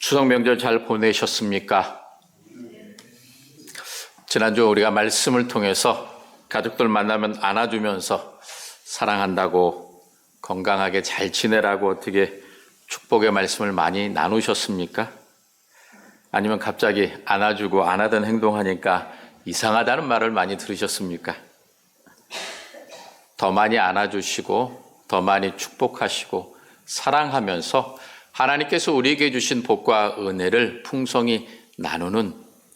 추석 명절 잘 보내셨습니까? 지난주 우리가 말씀을 통해서 가족들 만나면 안아주면서 사랑한다고 건강하게 잘 지내라고 어떻게 축복의 말씀을 많이 나누셨습니까? 아니면 갑자기 안아주고 안하던 행동하니까 이상하다는 말을 많이 들으셨습니까? 더 많이 안아주시고 더 많이 축복하시고 사랑하면서 하나님께서 우리에게 주신 복과 은혜를 풍성히 나누는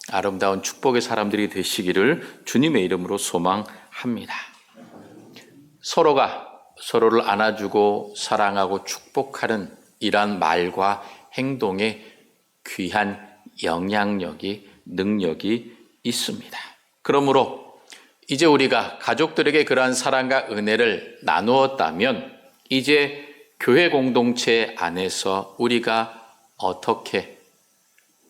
아름다운 축복의 사람들이 되시기를 주님의 이름으로 소망합니다. 서로가 서로를 안아주고 사랑하고 축복하는 이러한 말과 행동에 귀한 영향력이, 능력이 있습니다. 그러므로 이제 우리가 가족들에게 그러한 사랑과 은혜를 나누었다면 이제 교회 공동체 안에서 우리가 어떻게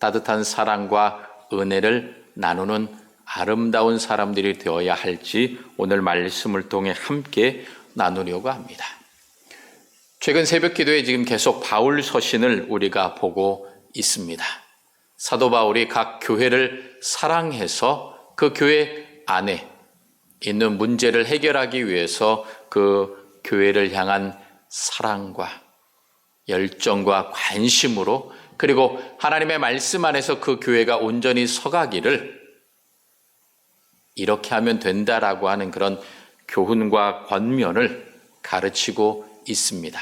따뜻한 사랑과 은혜를 나누는 아름다운 사람들이 되어야 할지 오늘 말씀을 통해 함께 나누려고 합니다. 최근 새벽 기도에 지금 계속 바울 서신을 우리가 보고 있습니다. 사도 바울이 각 교회를 사랑해서 그 교회 안에 있는 문제를 해결하기 위해서 그 교회를 향한 사랑과 열정과 관심으로 그리고 하나님의 말씀 안에서 그 교회가 온전히 서가기를 이렇게 하면 된다라고 하는 그런 교훈과 권면을 가르치고 있습니다.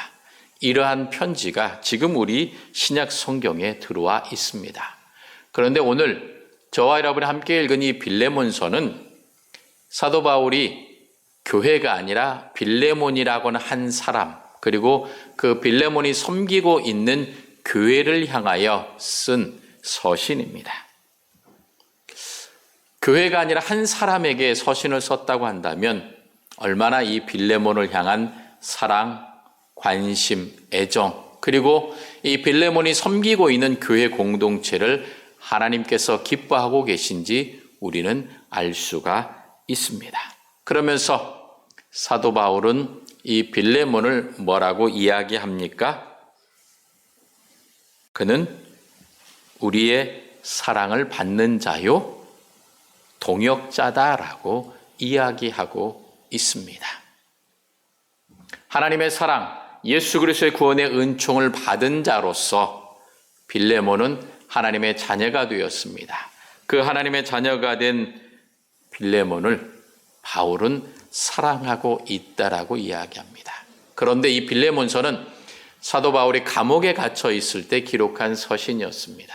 이러한 편지가 지금 우리 신약 성경에 들어와 있습니다. 그런데 오늘 저와 여러분이 함께 읽은 이 빌레몬서는 사도 바울이 교회가 아니라 빌레몬이라고는 한 사람 그리고 그 빌레몬이 섬기고 있는 교회를 향하여 쓴 서신입니다. 교회가 아니라 한 사람에게 서신을 썼다고 한다면 얼마나 이 빌레몬을 향한 사랑, 관심, 애정 그리고 이 빌레몬이 섬기고 있는 교회 공동체를 하나님께서 기뻐하고 계신지 우리는 알 수가 있습니다. 그러면서 사도 바울은 이 빌레몬을 뭐라고 이야기합니까? 그는 우리의 사랑을 받는 자요, 동역자다라고 이야기하고 있습니다. 하나님의 사랑, 예수 그리스도의 구원의 은총을 받은 자로서 빌레몬은 하나님의 자녀가 되었습니다. 그 하나님의 자녀가 된 빌레몬을 바울은 사랑하고 있다라고 이야기합니다. 그런데 이 빌레몬서는 사도 바울이 감옥에 갇혀 있을 때 기록한 서신이었습니다.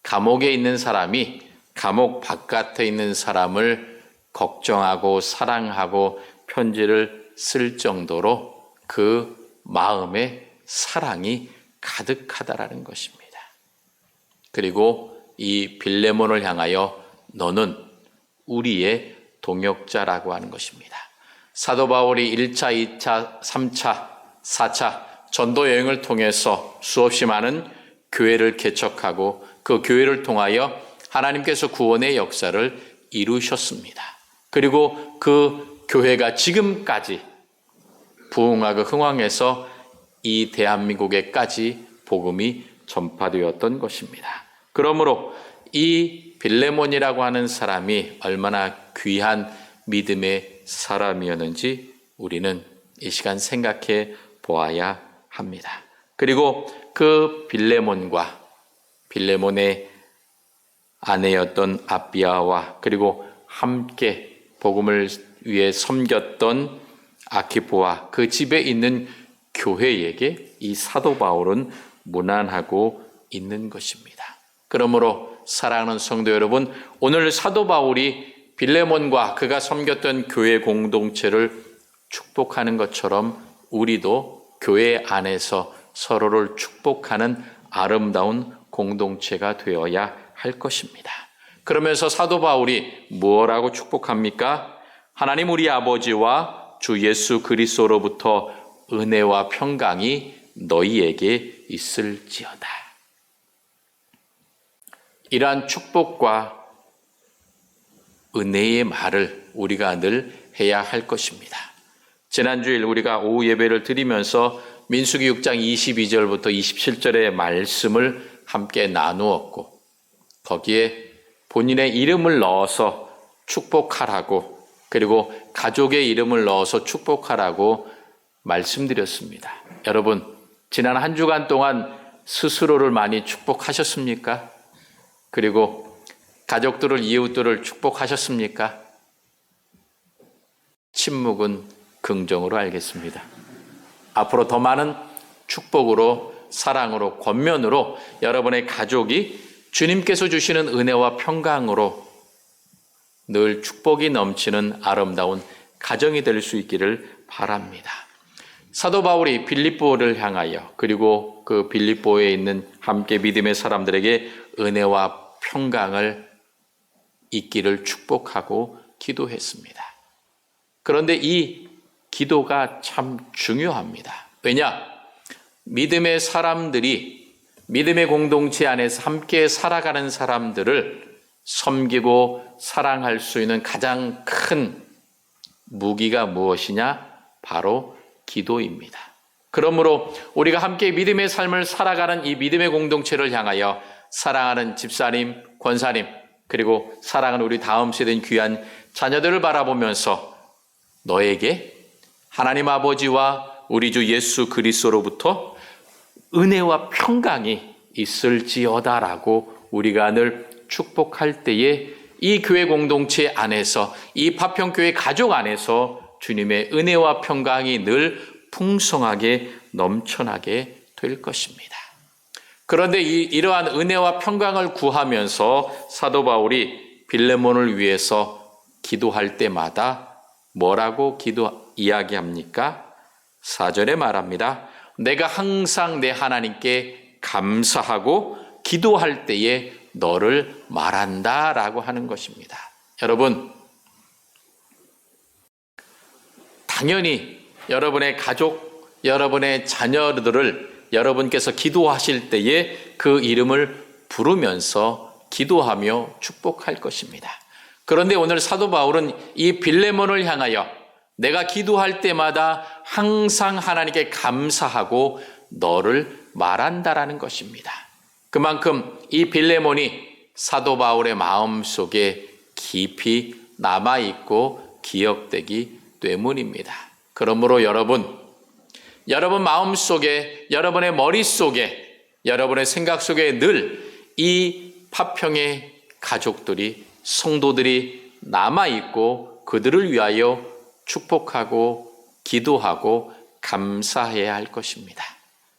감옥에 있는 사람이 감옥 바깥에 있는 사람을 걱정하고 사랑하고 편지를 쓸 정도로 그 마음에 사랑이 가득하다라는 것입니다. 그리고 이 빌레몬을 향하여 너는 우리의 동역자라고 하는 것입니다. 사도 바울이 1차, 2차, 3차, 4차 전도 여행을 통해서 수없이 많은 교회를 개척하고 그 교회를 통하여 하나님께서 구원의 역사를 이루셨습니다. 그리고 그 교회가 지금까지 부흥하고 흥왕해서 이 대한민국에까지 복음이 전파되었던 것입니다. 그러므로 이 빌레몬이라고 하는 사람이 얼마나 귀한 믿음의 사람이었는지 우리는 이 시간 생각해 보아야 합니다. 그리고 그 빌레몬과 빌레몬의 아내였던 아비아와 그리고 함께 복음을 위해 섬겼던 아키포와 그 집에 있는 교회에게 이 사도 바울은 문안하고 있는 것입니다. 그러므로 사랑하는 성도 여러분, 오늘 사도 바울이 빌레몬과 그가 섬겼던 교회 공동체를 축복하는 것처럼 우리도 교회 안에서 서로를 축복하는 아름다운 공동체가 되어야 할 것입니다. 그러면서 사도 바울이 뭐라고 축복합니까? 하나님 우리 아버지와 주 예수 그리스도로부터 은혜와 평강이 너희에게 있을지어다. 이러한 축복과 은혜의 말을 우리가 늘 해야 할 것입니다. 지난주일 우리가 오후 예배를 드리면서 민수기 6장 22절부터 27절의 말씀을 함께 나누었고 거기에 본인의 이름을 넣어서 축복하라고 그리고 가족의 이름을 넣어서 축복하라고 말씀드렸습니다. 여러분, 지난 한 주간 동안 스스로를 많이 축복하셨습니까? 그리고 가족들을, 이웃들을 축복하셨습니까? 침묵은 긍정으로 알겠습니다. 앞으로 더 많은 축복으로, 사랑으로, 권면으로 여러분의 가족이 주님께서 주시는 은혜와 평강으로 늘 축복이 넘치는 아름다운 가정이 될 수 있기를 바랍니다. 사도 바울이 빌립보를 향하여 그리고 그 빌립보에 있는 함께 믿음의 사람들에게 은혜와 평강을 있기를 축복하고 기도했습니다. 그런데 이 기도가 참 중요합니다. 왜냐? 믿음의 사람들이 믿음의 공동체 안에서 함께 살아가는 사람들을 섬기고 사랑할 수 있는 가장 큰 무기가 무엇이냐? 바로 기도입니다. 그러므로 우리가 함께 믿음의 삶을 살아가는 이 믿음의 공동체를 향하여 사랑하는 집사님, 권사님, 그리고 사랑하는 우리 다음 세대인 귀한 자녀들을 바라보면서 너에게 하나님 아버지와 우리 주 예수 그리스도로부터 은혜와 평강이 있을지어다라고 우리가 늘 축복할 때에 이 교회 공동체 안에서, 이 파평교회 가족 안에서 주님의 은혜와 평강이 늘 풍성하게 넘쳐나게 될 것입니다. 그런데 이러한 은혜와 평강을 구하면서 사도 바울이 빌레몬을 위해서 기도할 때마다 뭐라고 이야기합니까? 4절에 말합니다. 내가 항상 내 하나님께 감사하고 기도할 때에 너를 말한다 라고 하는 것입니다. 여러분, 당연히 여러분의 가족, 여러분의 자녀들을 여러분께서 기도하실 때에 그 이름을 부르면서 기도하며 축복할 것입니다. 그런데 오늘 사도 바울은 이 빌레몬을 향하여 내가 기도할 때마다 항상 하나님께 감사하고 너를 말한다라는 것입니다. 그만큼 이 빌레몬이 사도 바울의 마음속에 깊이 남아있고 기억되기 때문입니다. 그러므로 여러분 마음속에, 여러분의 머릿속에, 여러분의 생각 속에 늘 이 파평의 가족들이, 성도들이 남아있고 그들을 위하여 축복하고 기도하고 감사해야 할 것입니다.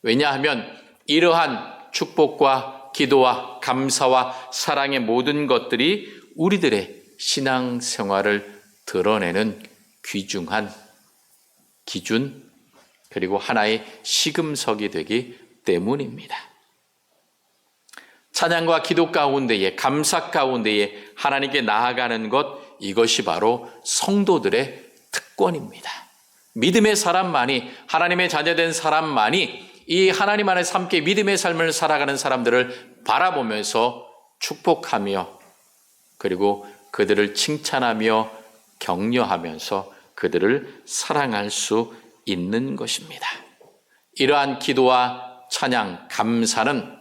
왜냐하면 이러한 축복과 기도와 감사와 사랑의 모든 것들이 우리들의 신앙생활을 드러내는 귀중한 기준 그리고 하나의 시금석이 되기 때문입니다. 찬양과 기도 가운데에, 감사 가운데에 하나님께 나아가는 것, 이것이 바로 성도들의 특권입니다. 믿음의 사람만이, 하나님의 자녀된 사람만이 이 하나님 안에서 함께 믿음의 삶을 살아가는 사람들을 바라보면서 축복하며 그리고 그들을 칭찬하며 격려하면서 그들을 사랑할 수 있는 것입니다. 이러한 기도와 찬양, 감사는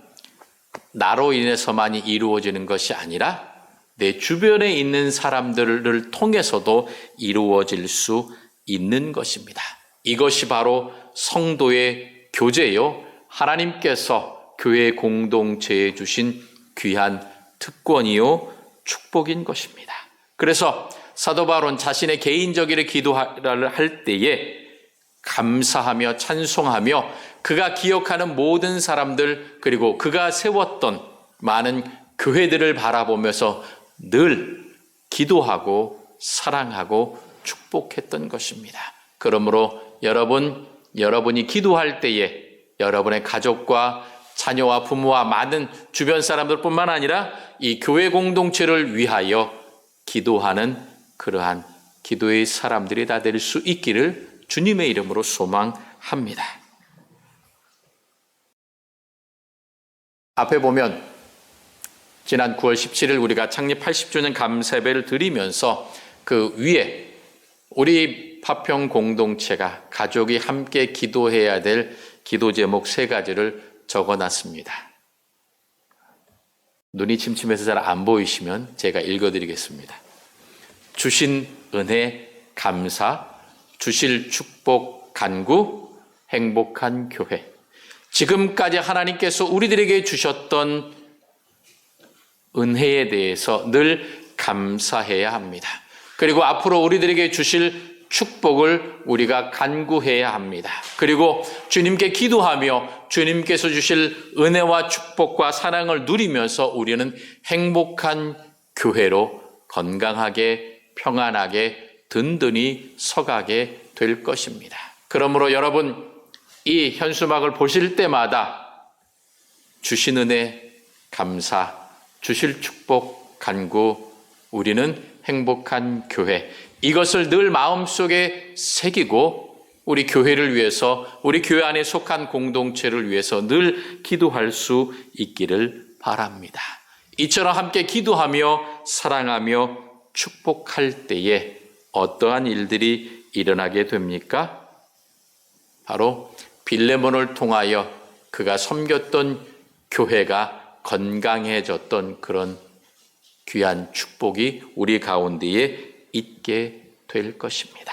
나로 인해서만이 이루어지는 것이 아니라 내 주변에 있는 사람들을 통해서도 이루어질 수 있는 것입니다. 이것이 바로 성도의 교제요, 하나님께서 교회 공동체에 주신 귀한 특권이요 축복인 것입니다. 그래서 사도 바울은 자신의 개인적인 기도를 할 때에 감사하며 찬송하며 그가 기억하는 모든 사람들 그리고 그가 세웠던 많은 교회들을 바라보면서 늘 기도하고 사랑하고 축복했던 것입니다. 그러므로 여러분이 기도할 때에 여러분의 가족과 자녀와 부모와 많은 주변 사람들뿐만 아니라 이 교회 공동체를 위하여 기도하는 그러한 기도의 사람들이 다 될 수 있기를 주님의 이름으로 소망합니다. 앞에 보면 지난 9월 17일 우리가 창립 80주년 감사예배를 드리면서 그 위에 우리 파평 공동체가 가족이 함께 기도해야 될 기도 제목 3가지를 적어놨습니다. 눈이 침침해서 잘 안 보이시면 제가 읽어드리겠습니다. 주신 은혜 감사, 주실 축복 간구, 행복한 교회. 지금까지 하나님께서 우리들에게 주셨던 은혜에 대해서 늘 감사해야 합니다. 그리고 앞으로 우리들에게 주실 축복을 우리가 간구해야 합니다. 그리고 주님께 기도하며 주님께서 주실 은혜와 축복과 사랑을 누리면서 우리는 행복한 교회로 건강하게 평안하게 든든히 서가게 될 것입니다. 그러므로 여러분, 이 현수막을 보실 때마다 주신 은혜 감사, 주실 축복 간구, 우리는 행복한 교회, 이것을 늘 마음속에 새기고 우리 교회를 위해서, 우리 교회 안에 속한 공동체를 위해서 늘 기도할 수 있기를 바랍니다. 이처럼 함께 기도하며 사랑하며 축복할 때에 어떠한 일들이 일어나게 됩니까? 바로 빌레몬을 통하여 그가 섬겼던 교회가 건강해졌던 그런 귀한 축복이 우리 가운데에 있게 될 것입니다.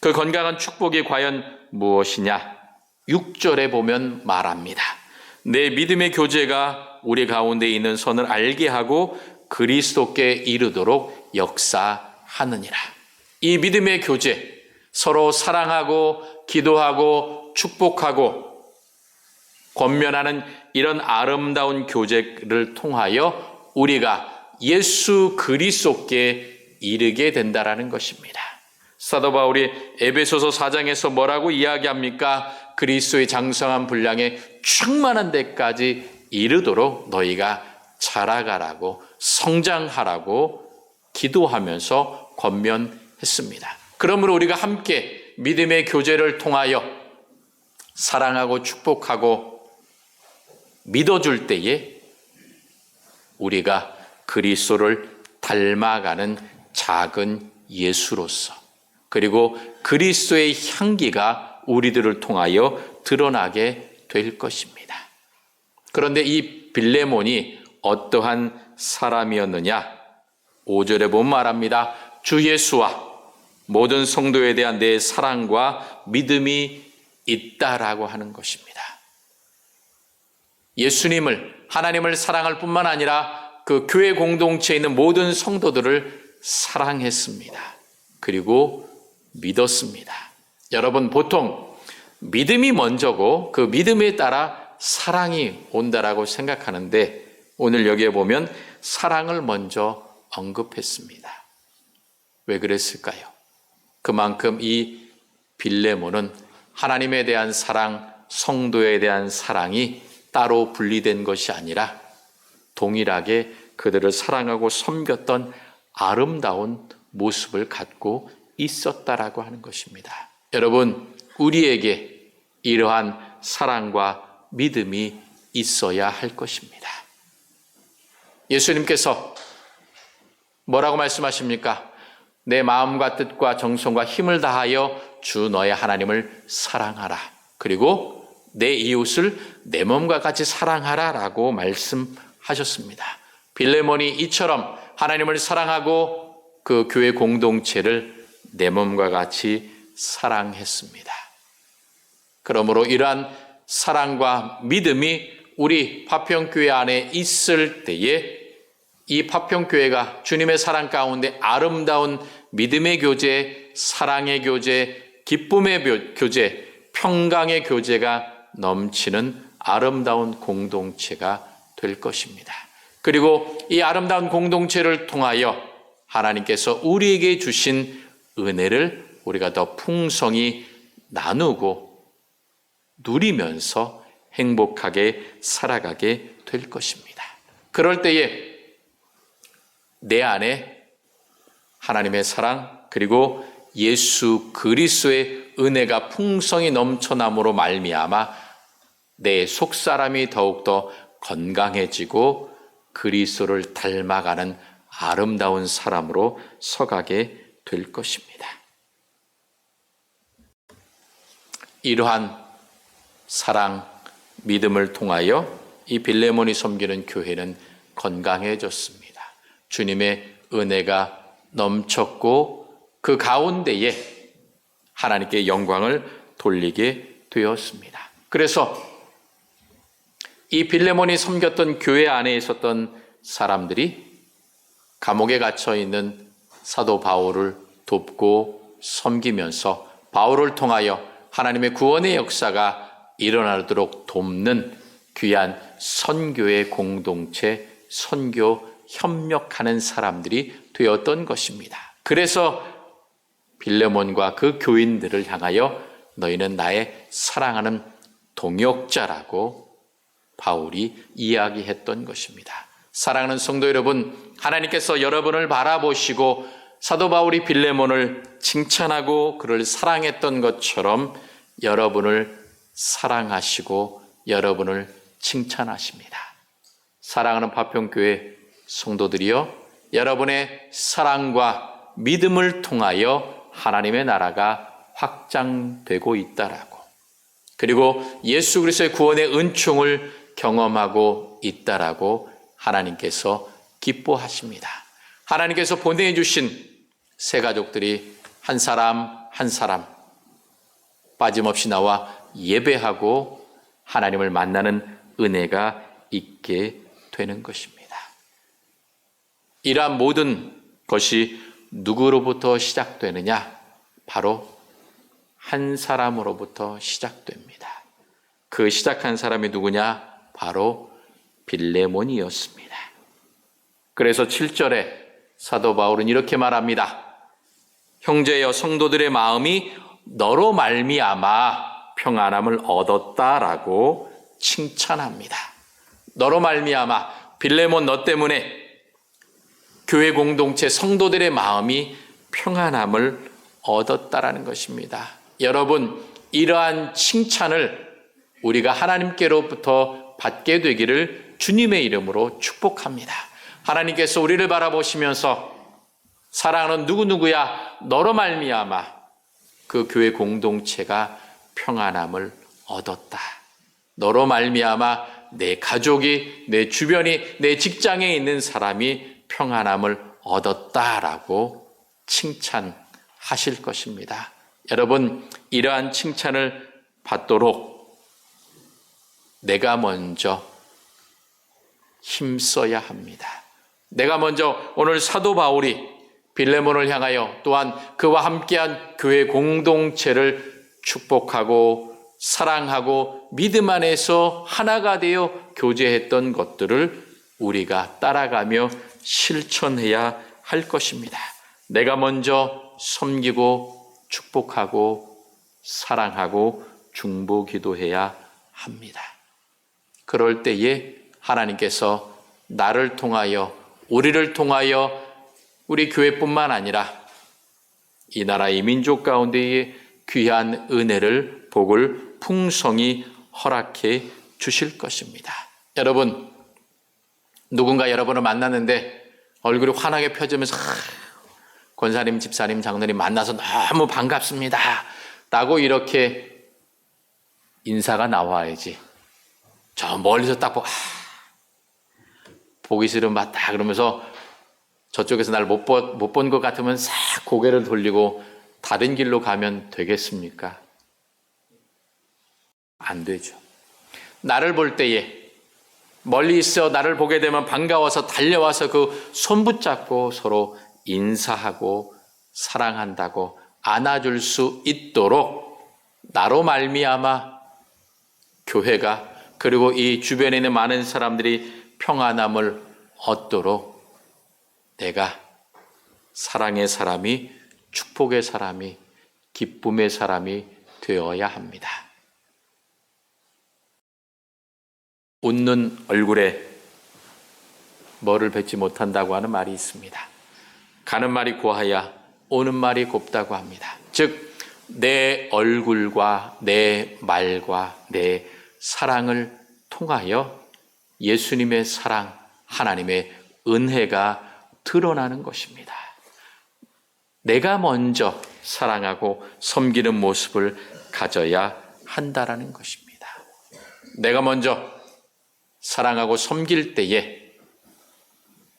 그 건강한 축복이 과연 무엇이냐? 6절에 보면 말합니다. 내 믿음의 교제가 우리 가운데 있는 선을 알게 하고 그리스도께 이르도록 역사하느니라. 이 믿음의 교제, 서로 사랑하고 기도하고 축복하고 권면하는 이런 아름다운 교제를 통하여 우리가 예수 그리스도께 이르게 된다라는 것입니다. 사도 바울이 에베소서 4장에서 뭐라고 이야기합니까? 그리스도의 장성한 분량에 충만한 데까지 이르도록 너희가 자라가라고 성장하라고 기도하면서 권면했습니다. 그러므로 우리가 함께 믿음의 교제를 통하여 사랑하고 축복하고 믿어줄 때에 우리가 그리스도를 닮아가는 작은 예수로서, 그리고 그리스도의 향기가 우리들을 통하여 드러나게 될 것입니다. 그런데 이 빌레몬이 어떠한 사람이었느냐? 5절에 보면 말합니다. 주 예수와 모든 성도에 대한 내 사랑과 믿음이 있다라고 하는 것입니다. 예수님을, 하나님을 사랑할 뿐만 아니라 그 교회 공동체에 있는 모든 성도들을 사랑했습니다. 그리고 믿었습니다. 여러분, 보통 믿음이 먼저고 그 믿음에 따라 사랑이 온다라고 생각하는데 오늘 여기에 보면 사랑을 먼저 언급했습니다. 왜 그랬을까요? 그만큼 이 빌레몬은 하나님에 대한 사랑, 성도에 대한 사랑이 따로 분리된 것이 아니라 동일하게 그들을 사랑하고 섬겼던 아름다운 모습을 갖고 있었다라고 하는 것입니다. 여러분, 우리에게 이러한 사랑과 믿음이 있어야 할 것입니다. 예수님께서 뭐라고 말씀하십니까? 내 마음과 뜻과 정성과 힘을 다하여 주 너의 하나님을 사랑하라. 그리고 내 이웃을 내 몸과 같이 사랑하라 라고 말씀하셨습니다. 빌레몬이 이처럼 하나님을 사랑하고 그 교회 공동체를 내 몸과 같이 사랑했습니다. 그러므로 이러한 사랑과 믿음이 우리 파평교회 안에 있을 때에 이 파평교회가 주님의 사랑 가운데 아름다운 믿음의 교제, 사랑의 교제, 기쁨의 교제, 평강의 교제가 넘치는 아름다운 공동체가 될 것입니다. 그리고 이 아름다운 공동체를 통하여 하나님께서 우리에게 주신 은혜를 우리가 더 풍성히 나누고 누리면서 행복하게 살아가게 될 것입니다. 그럴 때에 내 안에 하나님의 사랑 그리고 예수 그리스도의 은혜가 풍성히 넘쳐남으로 말미암아 내 속사람이 더욱더 건강해지고 그리스도를 닮아가는 아름다운 사람으로 서가게 될 것입니다. 이러한 사랑, 믿음을 통하여 이 빌레몬이 섬기는 교회는 건강해졌습니다. 주님의 은혜가 넘쳤고 그 가운데에 하나님께 영광을 돌리게 되었습니다. 그래서 이 빌레몬이 섬겼던 교회 안에 있었던 사람들이 감옥에 갇혀 있는 사도 바울을 돕고 섬기면서 바울을 통하여 하나님의 구원의 역사가 일어나도록 돕는 귀한 선교의 공동체, 선교 협력하는 사람들이 되었던 것입니다. 그래서 빌레몬과 그 교인들을 향하여 너희는 나의 사랑하는 동역자라고 바울이 이야기했던 것입니다. 사랑하는 성도 여러분, 하나님께서 여러분을 바라보시고 사도 바울이 빌레몬을 칭찬하고 그를 사랑했던 것처럼 여러분을 사랑하시고 여러분을 칭찬하십니다. 사랑하는 파평교회 성도들이여, 여러분의 사랑과 믿음을 통하여 하나님의 나라가 확장되고 있다라고, 그리고 예수 그리스도의 구원의 은총을 경험하고 있다라고 하나님께서 기뻐하십니다. 하나님께서 보내주신 새 가족들이 한 사람 한 사람 빠짐없이 나와 예배하고 하나님을 만나는 은혜가 있게 되는 것입니다. 이러한 모든 것이 누구로부터 시작되느냐? 바로 한 사람으로부터 시작됩니다. 그 시작한 사람이 누구냐? 바로 빌레몬이었습니다. 그래서 7절에 사도 바울은 이렇게 말합니다. 형제여, 성도들의 마음이 너로 말미암아 평안함을 얻었다라고 칭찬합니다. 너로 말미암아, 빌레몬 너 때문에 교회 공동체 성도들의 마음이 평안함을 얻었다라는 것입니다. 여러분, 이러한 칭찬을 우리가 하나님께로부터 받게 되기를 주님의 이름으로 축복합니다. 하나님께서 우리를 바라보시면서 사랑하는 누구누구야, 너로 말미암아 그 교회 공동체가 평안함을 얻었다. 너로 말미암아 내 가족이, 내 주변이, 내 직장에 있는 사람이 평안함을 얻었다라고 칭찬하실 것입니다. 여러분, 이러한 칭찬을 받도록 내가 먼저 힘써야 합니다. 내가 먼저 오늘 사도 바울이 빌레몬을 향하여 또한 그와 함께한 교회 공동체를 축복하고 사랑하고 믿음 안에서 하나가 되어 교제했던 것들을 우리가 따라가며 실천해야 할 것입니다. 내가 먼저 섬기고 축복하고 사랑하고 중보기도해야 합니다. 그럴 때에 하나님께서 나를 통하여, 우리를 통하여 우리 교회뿐만 아니라 이 나라 이 민족 가운데에 귀한 은혜를, 복을 풍성히 허락해 주실 것입니다. 여러분, 누군가 여러분을 만났는데 얼굴이 환하게 펴지면서 권사님, 집사님, 장로님 만나서 너무 반갑습니다 라고 이렇게 인사가 나와야지, 저 멀리서 딱 보고 보기 싫으면 맞다 그러면서 저쪽에서 날 못 본 것 같으면 싹 고개를 돌리고 다른 길로 가면 되겠습니까? 안 되죠. 나를 볼 때에 멀리 있어 나를 보게 되면 반가워서 달려와서 그 손 붙잡고 서로 인사하고 사랑한다고 안아줄 수 있도록 나로 말미암아 교회가, 그리고 이 주변에 있는 많은 사람들이 평안함을 얻도록 내가 사랑의 사람이, 축복의 사람이, 기쁨의 사람이 되어야 합니다. 웃는 얼굴에 뭐를 뱉지 못한다고 하는 말이 있습니다. 가는 말이 고하야 오는 말이 곱다고 합니다. 즉, 내 얼굴과 내 말과 내 사랑을 통하여 예수님의 사랑, 하나님의 은혜가 드러나는 것입니다. 내가 먼저 사랑하고 섬기는 모습을 가져야 한다라는 것입니다. 내가 먼저 사랑하고 섬길 때에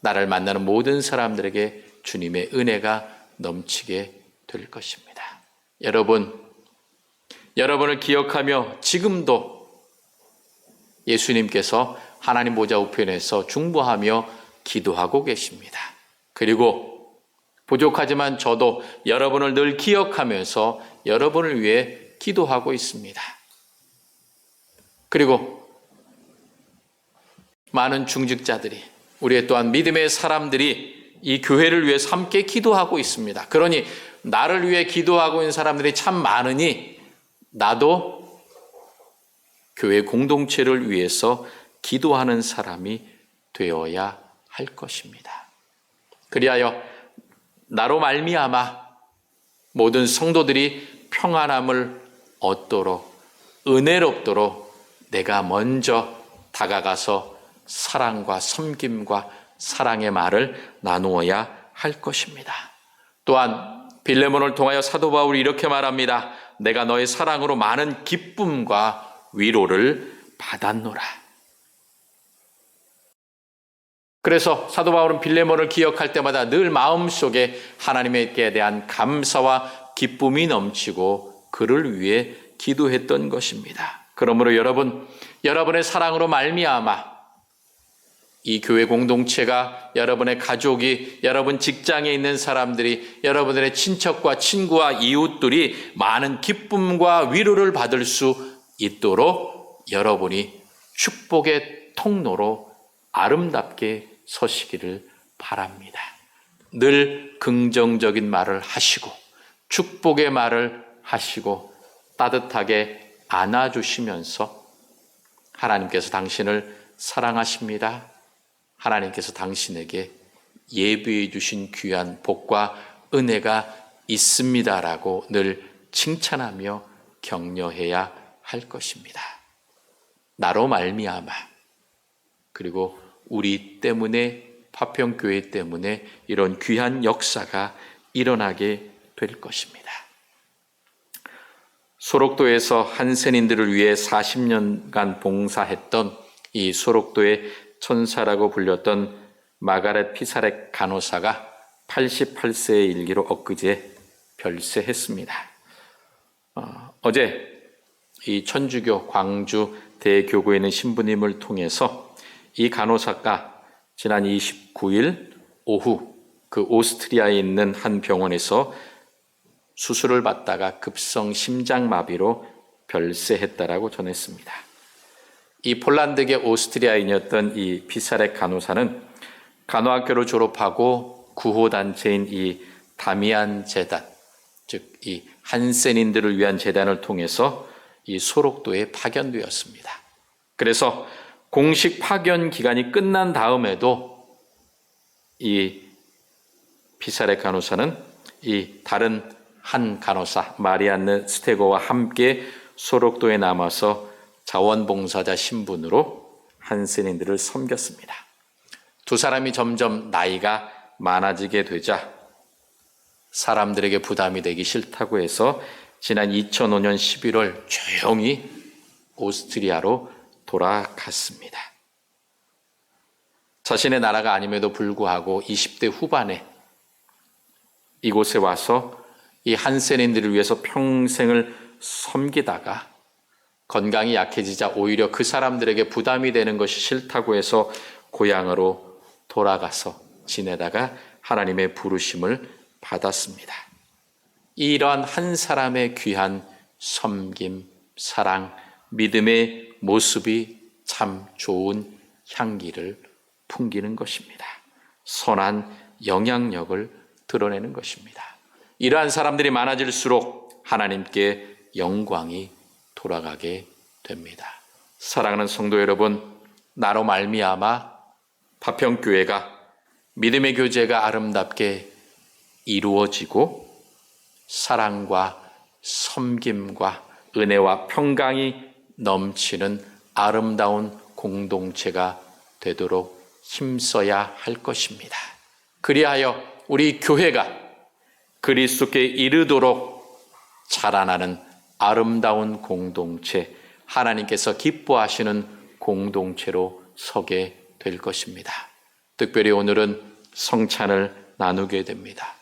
나를 만나는 모든 사람들에게 주님의 은혜가 넘치게 될 것입니다. 여러분을 기억하며 지금도 예수님께서 하나님 보좌 우편에서 중보하며 기도하고 계십니다. 그리고 부족하지만 저도 여러분을 늘 기억하면서 여러분을 위해 기도하고 있습니다. 그리고 많은 중직자들이, 우리의 또한 믿음의 사람들이 이 교회를 위해서 함께 기도하고 있습니다. 그러니 나를 위해 기도하고 있는 사람들이 참 많으니 나도 교회 공동체를 위해서 기도하는 사람이 되어야 할 것입니다. 그리하여 나로 말미암아 모든 성도들이 평안함을 얻도록, 은혜롭도록 내가 먼저 다가가서 사랑과 섬김과 사랑의 말을 나누어야 할 것입니다. 또한 빌레몬을 통하여 사도 바울이 이렇게 말합니다. 내가 너의 사랑으로 많은 기쁨과 위로를 받았노라. 그래서 사도 바울은 빌레몬을 기억할 때마다 늘 마음속에 하나님께 대한 감사와 기쁨이 넘치고 그를 위해 기도했던 것입니다. 그러므로 여러분의 사랑으로 말미암아 이 교회 공동체가, 여러분의 가족이, 여러분 직장에 있는 사람들이, 여러분들의 친척과 친구와 이웃들이 많은 기쁨과 위로를 받을 수 있도록 여러분이 축복의 통로로 아름답게 서시기를 바랍니다. 늘 긍정적인 말을 하시고 축복의 말을 하시고 따뜻하게 안아주시면서 하나님께서 당신을 사랑하십니다. 하나님께서 당신에게 예비해 주신 귀한 복과 은혜가 있습니다라고 늘 칭찬하며 격려해야 할 것입니다. 나로 말미암아, 그리고 우리 때문에, 파평교회 때문에 이런 귀한 역사가 일어나게 될 것입니다. 소록도에서 한센인들을 위해 40년간 봉사했던 이 소록도의 천사라고 불렸던 마가렛 피사렉 간호사가 88세의 일기로 엊그제 별세했습니다. 어제 이 천주교 광주 대교구에 있는 신부님을 통해서 이 간호사가 지난 29일 오후 그 오스트리아에 있는 한 병원에서 수술을 받다가 급성 심장마비로 별세했다라고 전했습니다. 이 폴란드계 오스트리아인이었던 이 피사렉 간호사는 간호학교를 졸업하고 구호단체인 이 다미안 재단, 즉 이 한센인들을 위한 재단을 통해서 이 소록도에 파견되었습니다. 그래서 공식 파견 기간이 끝난 다음에도 이 피사렉 간호사는 이 다른 한 간호사 마리안느 스테고와 함께 소록도에 남아서 자원봉사자 신분으로 한센인들을 섬겼습니다. 두 사람이 점점 나이가 많아지게 되자 사람들에게 부담이 되기 싫다고 해서 지난 2005년 11월 조용히 오스트리아로 돌아갔습니다. 자신의 나라가 아님에도 불구하고 20대 후반에 이곳에 와서 이 한센인들을 위해서 평생을 섬기다가 건강이 약해지자 오히려 그 사람들에게 부담이 되는 것이 싫다고 해서 고향으로 돌아가서 지내다가 하나님의 부르심을 받았습니다. 이러한 한 사람의 귀한 섬김, 사랑, 믿음의 모습이 참 좋은 향기를 풍기는 것입니다. 선한 영향력을 드러내는 것입니다. 이러한 사람들이 많아질수록 하나님께 영광이 돌아가게 됩니다. 사랑하는 성도 여러분, 나로 말미암아 파평교회가 믿음의 교제가 아름답게 이루어지고 사랑과 섬김과 은혜와 평강이 넘치는 아름다운 공동체가 되도록 힘써야 할 것입니다. 그리하여 우리 교회가 그리스도께 이르도록 자라나는 아름다운 공동체, 하나님께서 기뻐하시는 공동체로 서게 될 것입니다. 특별히 오늘은 성찬을 나누게 됩니다.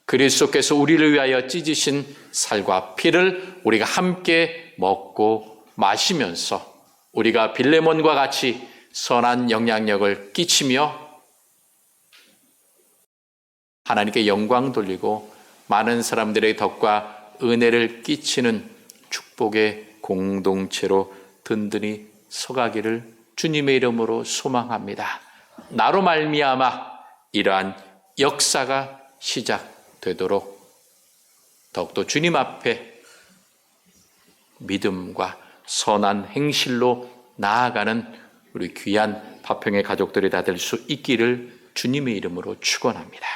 그리스도께서 우리를 위하여 찢으신 살과 피를 우리가 함께 먹고 마시면서 우리가 빌레몬과 같이 선한 영향력을 끼치며 하나님께 영광 돌리고 많은 사람들의 덕과 은혜를 끼치는 축복의 공동체로 든든히 서가기를 주님의 이름으로 소망합니다. 나로 말미암아 이러한 역사가 시작되도록 더욱더 주님 앞에 믿음과 선한 행실로 나아가는 우리 귀한 파평의 가족들이 다 될 수 있기를 주님의 이름으로 축원합니다.